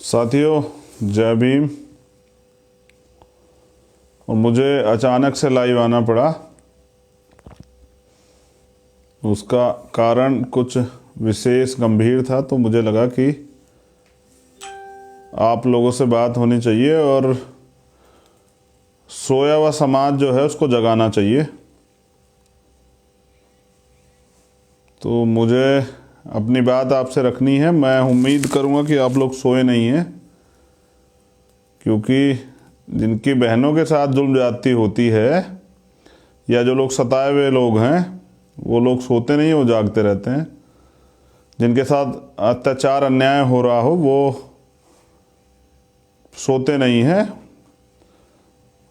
साथियों, जय भीम। और मुझे अचानक से लाइव आना पड़ा। उसका कारण कुछ विशेष गंभीर था, तो मुझे लगा कि आप लोगों से बात होनी चाहिए और सोया हुआ समाज जो है उसको जगाना चाहिए। तो मुझे अपनी बात आपसे रखनी है। मैं उम्मीद करूंगा कि आप लोग सोए नहीं हैं, क्योंकि जिनकी बहनों के साथ जुल्म ज्यादती होती है या जो लोग सताए हुए लोग हैं, वो लोग सोते नहीं, वो जागते रहते हैं। जिनके साथ अत्याचार अन्याय हो रहा हो वो सोते नहीं हैं।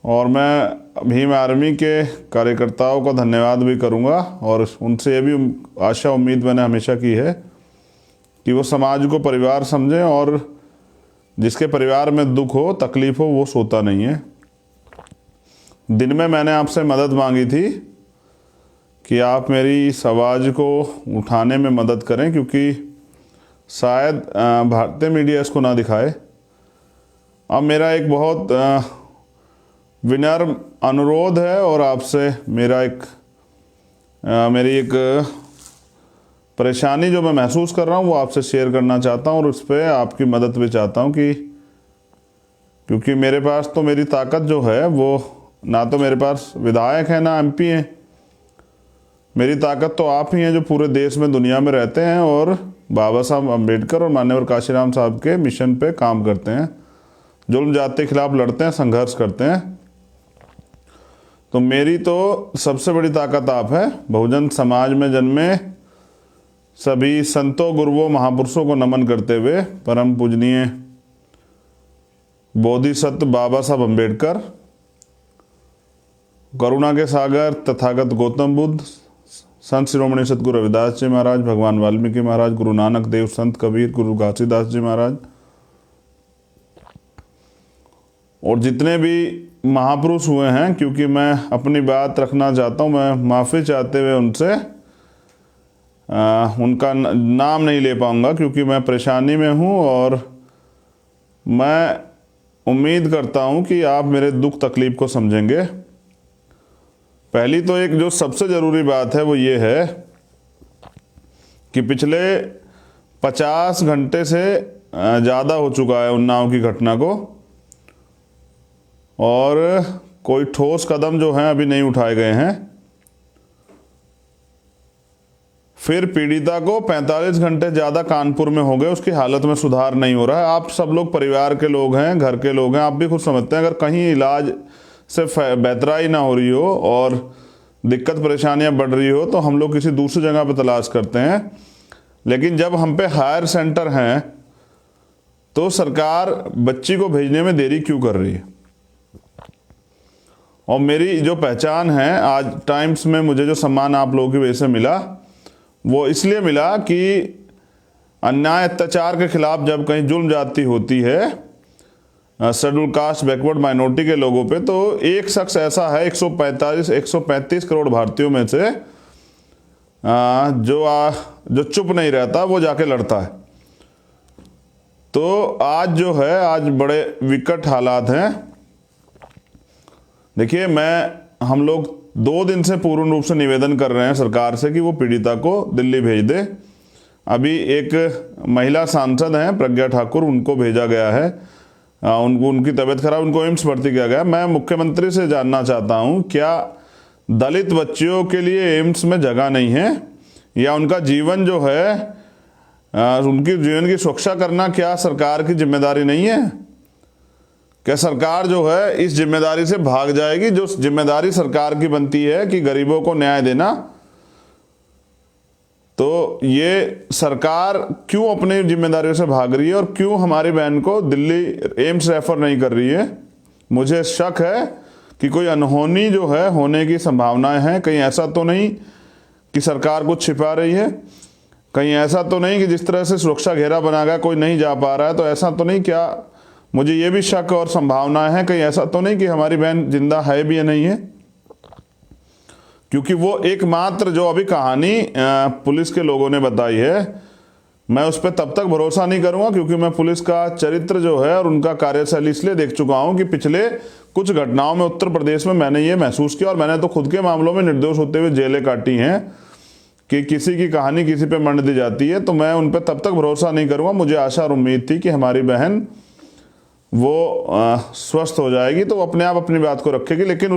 और मैं भीम आर्मी के कार्यकर्ताओं का धन्यवाद भी करूंगा और उनसे ये भी आशा उम्मीद मैंने हमेशा की है कि वो समाज को परिवार समझें और जिसके परिवार में दुख हो, तकलीफ हो, वो सोता नहीं है। दिन में मैंने आपसे मदद मांगी थी कि आप मेरी इस आवाज़ को उठाने में मदद करें, क्योंकि शायद भारतीय मीडिया इसको ना दिखाए। अब मेरा एक बहुत विनम्र अनुरोध है और आपसे मेरी एक परेशानी जो मैं महसूस कर रहा हूँ वो आपसे शेयर करना चाहता हूँ और उस पर आपकी मदद भी चाहता हूँ क्योंकि मेरे पास तो मेरी ताकत जो है वो ना तो मेरे पास विधायक है ना एमपी हैं। मेरी ताकत तो आप ही हैं जो पूरे देश में दुनिया में रहते हैं और बाबा साहब अम्बेडकर और माननीय काशीराम साहब के मिशन पे काम करते हैं, जुल्म जाति के खिलाफ लड़ते हैं, संघर्ष करते हैं। तो मेरी तो सबसे बड़ी ताकत आप है। बहुजन समाज में जन्मे सभी संतों, गुरुओं, महापुरुषों को नमन करते हुए परम पूजनीय बोधिसत्व बाबा साहब अम्बेडकर, करुणा के सागर तथागत गौतम बुद्ध, संत शिरोमणि सतगुरु रविदास जी महाराज, भगवान वाल्मीकि महाराज, गुरु नानक देव, संत कबीर, गुरु घासीदास जी महाराज और जितने भी महापुरुष हुए हैं, क्योंकि मैं अपनी बात रखना चाहता हूँ, मैं माफ़ी चाहते हुए उनसे उनका नाम नहीं ले पाऊँगा क्योंकि मैं परेशानी में हूँ। और मैं उम्मीद करता हूँ कि आप मेरे दुख तकलीफ को समझेंगे। पहली तो एक जो सबसे ज़रूरी बात है वो ये है कि पिछले 50 घंटे से ज़्यादा हो चुका है उन्नाव की घटना को और कोई ठोस कदम जो हैं अभी नहीं उठाए गए हैं। फिर पीड़िता को 45 घंटे ज़्यादा कानपुर में हो गए, उसकी हालत में सुधार नहीं हो रहा है। आप सब लोग परिवार के लोग हैं, घर के लोग हैं, आप भी खुद समझते हैं अगर कहीं इलाज से बेहतराई ना हो रही हो और दिक्कत परेशानियां बढ़ रही हो तो हम लोग किसी दूसरी जगह पर तलाश करते हैं। लेकिन जब हम पे हायर सेंटर हैं तो सरकार बच्ची को भेजने में देरी क्यों कर रही है? और मेरी जो पहचान है, आज टाइम्स में मुझे जो सम्मान आप लोगों की वजह से मिला वो इसलिए मिला कि अन्याय अत्याचार के खिलाफ जब कहीं जुल्म ज्यादती होती है शेड्यूल कास्ट, बैकवर्ड माइनॉरिटी के लोगों पे, तो एक शख्स ऐसा है 135 करोड़ भारतीयों में से जो चुप नहीं रहता, वो जाके लड़ता है। तो आज जो है, आज बड़े विकट हालात हैं। देखिए, हम लोग 2 दिन से पूर्ण रूप से निवेदन कर रहे हैं सरकार से कि वो पीड़िता को दिल्ली भेज दे। अभी एक महिला सांसद हैं प्रज्ञा ठाकुर, उनको भेजा गया है। उनकी तबीयत खराब, उनको एम्स भर्ती किया गया। मैं मुख्यमंत्री से जानना चाहता हूं, क्या दलित बच्चियों के लिए एम्स में जगह नहीं है या उनका जीवन जो है, उनकी जीवन की सुरक्षा करना क्या सरकार की जिम्मेदारी नहीं है? क्या सरकार जो है इस जिम्मेदारी से भाग जाएगी, जो जिम्मेदारी सरकार की बनती है कि गरीबों को न्याय देना? तो ये सरकार क्यों अपनी जिम्मेदारियों से भाग रही है और क्यों हमारी बहन को दिल्ली एम्स रेफर नहीं कर रही है? मुझे शक है कि कोई अनहोनी जो है होने की संभावनाएं हैं। कहीं ऐसा तो नहीं कि सरकार कुछ छिपा रही है? कहीं ऐसा तो नहीं कि जिस तरह से सुरक्षा घेरा बना गया कोई नहीं जा पा रहा है, तो ऐसा तो नहीं? क्या मुझे ये भी शक और संभावनाएं हैं, कहीं ऐसा तो नहीं कि हमारी बहन जिंदा है भी या नहीं है? क्योंकि वो एकमात्र जो अभी कहानी पुलिस के लोगों ने बताई है मैं उस पर तब तक भरोसा नहीं करूंगा क्योंकि मैं पुलिस का चरित्र जो है और उनका कार्यशैली इसलिए देख चुका हूं कि पिछले कुछ घटनाओं में उत्तर प्रदेश में मैंने ये महसूस किया, और मैंने तो खुद के मामलों में निर्दोष होते हुए जेलें काटी हैं कि किसी की कहानी किसी पे मंड दी जाती है, तो मैं उन पर तब तक भरोसा नहीं करूंगा। मुझे आशा और उम्मीद थी कि हमारी बहन वो स्वस्थ हो जाएगी तो वो अपने आप अपनी बात को रखेगी, लेकिन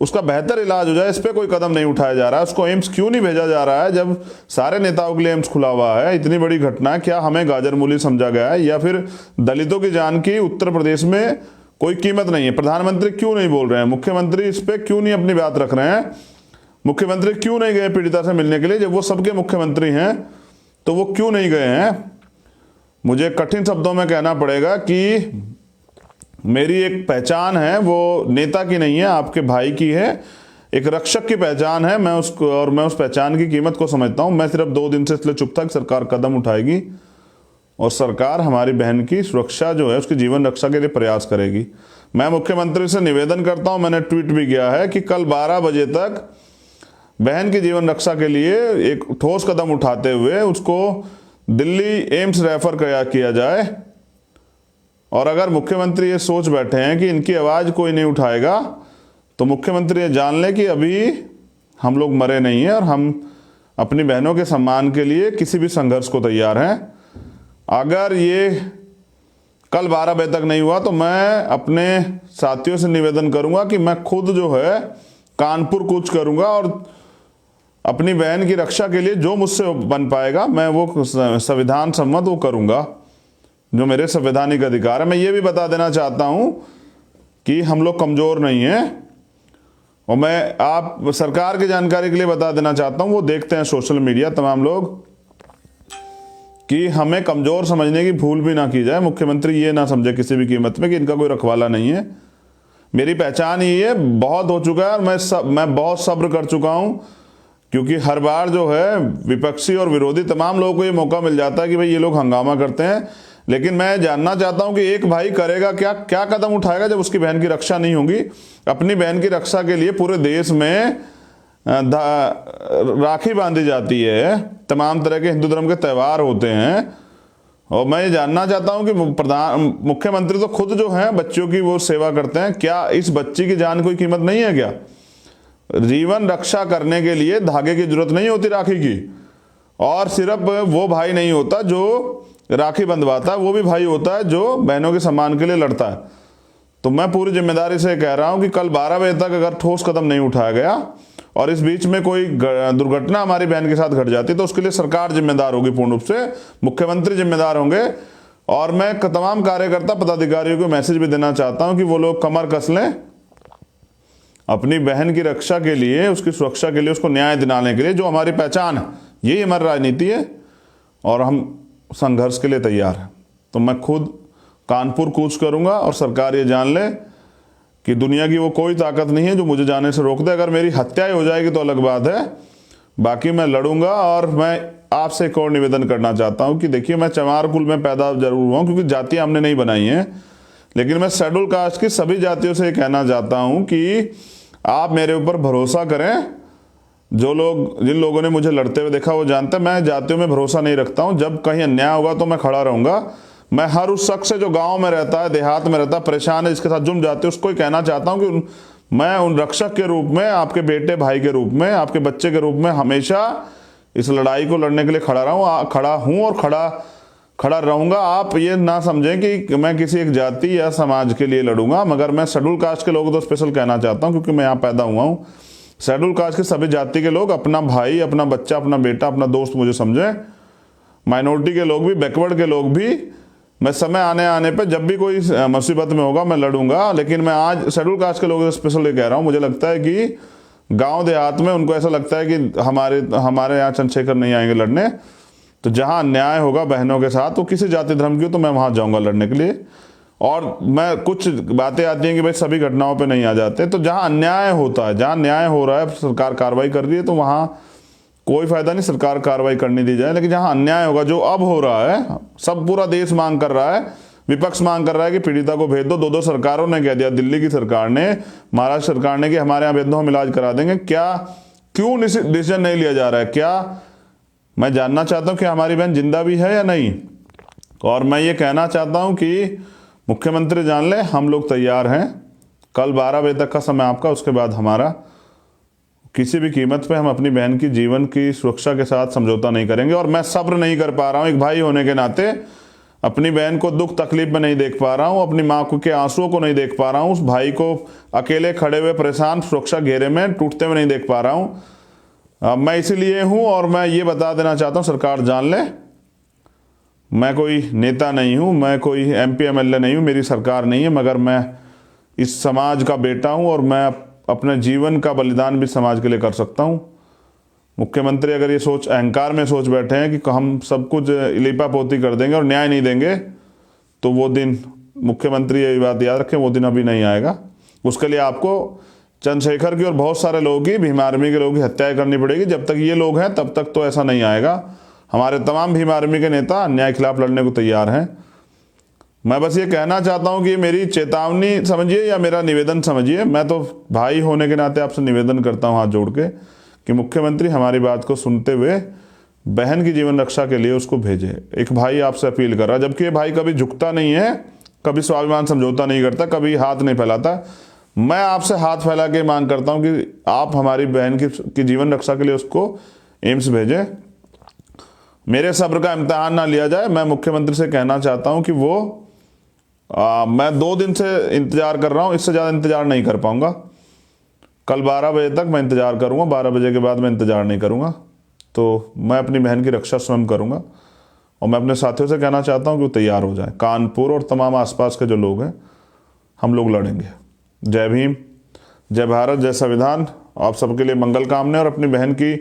उसका बेहतर इलाज हो जाए इस पर कोई कदम नहीं उठाया जा रहा है। उसको एम्स क्यों नहीं भेजा जा रहा है जब सारे नेताओं के लिए एम्स खुला हुआ है? इतनी बड़ी घटना है, क्या हमें गाजर मूली समझा गया है, या फिर दलितों की जान की उत्तर प्रदेश में कोई कीमत नहीं है? प्रधानमंत्री क्यों नहीं बोल रहे हैं? मुख्यमंत्री इस पर क्यों नहीं अपनी बात रख रहे हैं? मुख्यमंत्री क्यों नहीं गए पीड़िता से मिलने के लिए? जब वो सबके मुख्यमंत्री हैं तो वो क्यों नहीं गए हैं? मुझे कठिन शब्दों में कहना पड़ेगा कि मेरी एक पहचान है, वो नेता की नहीं है, आपके भाई की है, एक रक्षक की पहचान है। मैं उस पहचान की कीमत को समझता हूं। मैं सिर्फ 2 दिन से इसलिए चुप था कि सरकार कदम उठाएगी और सरकार हमारी बहन की सुरक्षा जो है उसकी जीवन रक्षा के लिए प्रयास करेगी। मैं मुख्यमंत्री से निवेदन करता हूं, मैंने ट्वीट भी किया है कि कल 12 बजे तक बहन की जीवन रक्षा के लिए एक ठोस कदम उठाते हुए उसको दिल्ली एम्स रेफर किया जाए। और अगर मुख्यमंत्री ये सोच बैठे हैं कि इनकी आवाज़ कोई नहीं उठाएगा, तो मुख्यमंत्री ये जान ले कि अभी हम लोग मरे नहीं हैं और हम अपनी बहनों के सम्मान के लिए किसी भी संघर्ष को तैयार हैं। अगर ये कल 12 बजे तक नहीं हुआ तो मैं अपने साथियों से निवेदन करूंगा कि मैं खुद जो है कानपुर कूच करूंगा और अपनी बहन की रक्षा के लिए जो मुझसे बन पाएगा मैं वो संविधान सम्मत वो करूंगा, जो मेरे संवैधानिक अधिकार है। मैं ये भी बता देना चाहता हूं कि हम लोग कमज़ोर नहीं हैं, और मैं आप सरकार की जानकारी के लिए बता देना चाहता हूं, वो देखते हैं सोशल मीडिया तमाम लोग, कि हमें कमज़ोर समझने की भूल भी ना की जाए। मुख्यमंत्री ये ना समझे किसी भी कीमत में कि इनका कोई रखवाला नहीं है। मेरी पहचान ही है, बहुत हो चुका है और मैं बहुत सब्र कर चुका हूं, क्योंकि हर बार जो है विपक्षी और विरोधी तमाम लोगों को ये मौका मिल जाता है कि भाई ये लोग हंगामा करते हैं, लेकिन मैं जानना चाहता हूं कि एक भाई करेगा क्या कदम उठाएगा जब उसकी बहन की रक्षा नहीं होगी। अपनी बहन की रक्षा के लिए पूरे देश में राखी बांधी जाती है, तमाम तरह के हिंदू धर्म के त्यौहार होते हैं, और मैं ये जानना चाहता हूं कि मुख्यमंत्री तो खुद जो है बच्चों की वो सेवा करते हैं, क्या इस बच्ची की जान कोई कीमत नहीं है क्या? जीवन रक्षा करने के लिए धागे की जरूरत नहीं होती राखी की, और सिर्फ वो भाई नहीं होता जो राखी बंधवाता है, वो भी भाई होता है जो बहनों के सम्मान के लिए लड़ता है। तो मैं पूरी जिम्मेदारी से कह रहा हूं कि कल 12 बजे तक अगर ठोस कदम नहीं उठाया गया और इस बीच में कोई दुर्घटना हमारी बहन के साथ घट जाती तो उसके लिए सरकार जिम्मेदार होगी, पूर्ण रूप से मुख्यमंत्री जिम्मेदार होंगे। और मैं तमाम कार्यकर्ता पदाधिकारियों को मैसेज भी देना चाहता हूं कि वो लोग कमर कस लें अपनी बहन की रक्षा के लिए, उसकी सुरक्षा के लिए, उसको न्याय दिलाने के लिए, जो हमारी पहचान है, यही हमारी राजनीति है और हम संघर्ष के लिए तैयार है। तो मैं खुद कानपुर कूच करूंगा और सरकार ये जान ले कि दुनिया की वो कोई ताकत नहीं है जो मुझे जाने से रोक दे। अगर मेरी हत्या ही हो जाएगी तो अलग बात है, बाकी मैं लड़ूंगा। और मैं आपसे एक और निवेदन करना चाहता हूं कि देखिए, मैं चमार कुल में पैदा जरूर हुआ हूं क्योंकि जातियां हमने नहीं बनाई हैं, लेकिन मैं शेड्यूल कास्ट की सभी जातियों से ये कहना चाहता हूं कि आप मेरे ऊपर भरोसा करें। जिन लोगों ने मुझे लड़ते हुए देखा वो जानते हैं मैं जातियों में भरोसा नहीं रखता हूं। जब कहीं अन्याय होगा तो मैं खड़ा रहूंगा। मैं हर उस शख्स से जो गांव में रहता है, देहात में रहता है, परेशान है, जिसके साथ जुम जाते हैं, उसको ही कहना चाहता हूं कि मैं उन रक्षक के रूप में, आपके बेटे भाई के रूप में, आपके बच्चे के रूप में हमेशा इस लड़ाई को लड़ने के लिए खड़ा हूं और खड़ा रहूंगा। आप ये ना समझें कि मैं किसी एक जाति या समाज के लिए लड़ूंगा, मगर मैं शेड्यूल कास्ट के लोगों को तो स्पेशल कहना चाहता हूं क्योंकि मैं यहाँ पैदा हुआ हूं। शेड्यूल कास्ट के सभी जाति के लोग अपना भाई, अपना बच्चा, अपना बेटा, अपना दोस्त मुझे समझें। माइनॉरिटी के लोग भी, बैकवर्ड के लोग भी, मैं समय आने पे जब भी कोई मुसीबत में होगा मैं लड़ूंगा। लेकिन मैं आज शेड्यूल कास्ट के लोगों से स्पेशल ये कह रहा हूँ, मुझे लगता है कि गांव देहात में उनको ऐसा लगता है कि हमारे यहाँ चंद्रशेखर नहीं आएंगे लड़ने, तो जहाँ अन्याय होगा बहनों के साथ, तो किसी जाति धर्म की हो, तो मैं वहाँ जाऊँगा लड़ने के लिए। और मैं कुछ बातें आती हैं कि भाई सभी घटनाओं पे नहीं आ जाते, तो जहाँ अन्याय होता है, जहाँ न्याय हो रहा है, सरकार कार्रवाई कर रही है, तो वहाँ कोई फायदा नहीं सरकार कार्रवाई करने दी जाए। लेकिन जहाँ अन्याय होगा, जो अब हो रहा है, सब पूरा देश मांग कर रहा है, विपक्ष मांग कर रहा है कि पीड़िता को भेज दो। 2 सरकारों ने कह दिया, दिल्ली की सरकार ने, महाराष्ट्र सरकार ने, कि हमारे यहाँ भेज दो, हम इलाज करा देंगे। क्यों डिसीजन नहीं लिया जा रहा है? क्या मैं जानना चाहता हूं कि हमारी बहन जिंदा भी है या नहीं। और मैं ये कहना चाहता हूं कि मुख्यमंत्री जान ले, हम लोग तैयार हैं। कल 12 बजे तक का समय आपका, उसके बाद हमारा। किसी भी कीमत पे हम अपनी बहन की जीवन की सुरक्षा के साथ समझौता नहीं करेंगे। और मैं सब्र नहीं कर पा रहा हूं, एक भाई होने के नाते अपनी बहन को दुख तकलीफ में नहीं देख पा रहा हूं, अपनी माँ के आंसुओं को नहीं देख पा रहा हूं, उस भाई को अकेले खड़े हुए परेशान सुरक्षा घेरे में टूटते हुए नहीं देख पा रहा हूं। मैं इसीलिए हूं, और मैं ये बता देना चाहता हूं, सरकार जान ले, मैं कोई नेता नहीं हूं, मैं कोई MP MLA नहीं हूं, मेरी सरकार नहीं है, मगर मैं इस समाज का बेटा हूं और मैं अपने जीवन का बलिदान भी समाज के लिए कर सकता हूं। मुख्यमंत्री अगर ये सोच अहंकार में सोच बैठे हैं कि हम सब कुछ लिपा पोती कर देंगे और न्याय नहीं देंगे, तो वो दिन, मुख्यमंत्री ये बात याद रखें, वो दिन अभी नहीं आएगा। उसके लिए आपको चंद्रशेखर की और बहुत सारे लोगों की, भीम आर्मी के लोगों की हत्याएं करनी पड़ेगी। जब तक ये लोग हैं तब तक तो ऐसा नहीं आएगा। हमारे तमाम भीम आर्मी के नेता अन्याय के खिलाफ लड़ने को तैयार हैं। मैं बस ये कहना चाहता हूं कि मेरी चेतावनी समझिए या मेरा निवेदन समझिए। मैं तो भाई होने के नाते आपसे निवेदन करता हूं हाथ जोड़ के कि मुख्यमंत्री हमारी बात को सुनते हुए बहन की जीवन रक्षा के लिए उसको भेजे। एक भाई आपसे अपील कर रहा, जबकि ये भाई कभी झुकता नहीं है, कभी स्वाभिमान समझौता नहीं करता, कभी हाथ नहीं फैलाता। मैं आपसे हाथ फैला के मांग करता हूं कि आप हमारी बहन की जीवन रक्षा के लिए उसको एम्स भेजें। मेरे सब्र का इम्तिहान ना लिया जाए। मैं मुख्यमंत्री से कहना चाहता हूं कि मैं 2 दिन से इंतजार कर रहा हूं, इससे ज़्यादा इंतजार नहीं कर पाऊंगा। कल 12 बजे तक मैं इंतजार करूंगा, 12 बजे के बाद मैं इंतजार नहीं करूंगा। तो मैं अपनी बहन की रक्षा स्वयं करूंगा। और मैं अपने साथियों से कहना चाहता हूं कि वो तैयार हो जाए। कानपुर और तमाम आसपास के जो लोग हैं, हम लोग लड़ेंगे। जय भीम, जय भारत, जय संविधान। आप सबके लिए मंगल कामना और अपनी बहन की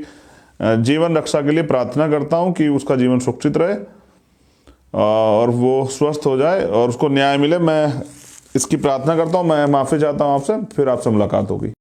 जीवन रक्षा के लिए प्रार्थना करता हूं कि उसका जीवन सुरक्षित रहे और वो स्वस्थ हो जाए और उसको न्याय मिले। मैं इसकी प्रार्थना करता हूं। मैं माफ़ी चाहता हूं आपसे, फिर आपसे मुलाकात होगी।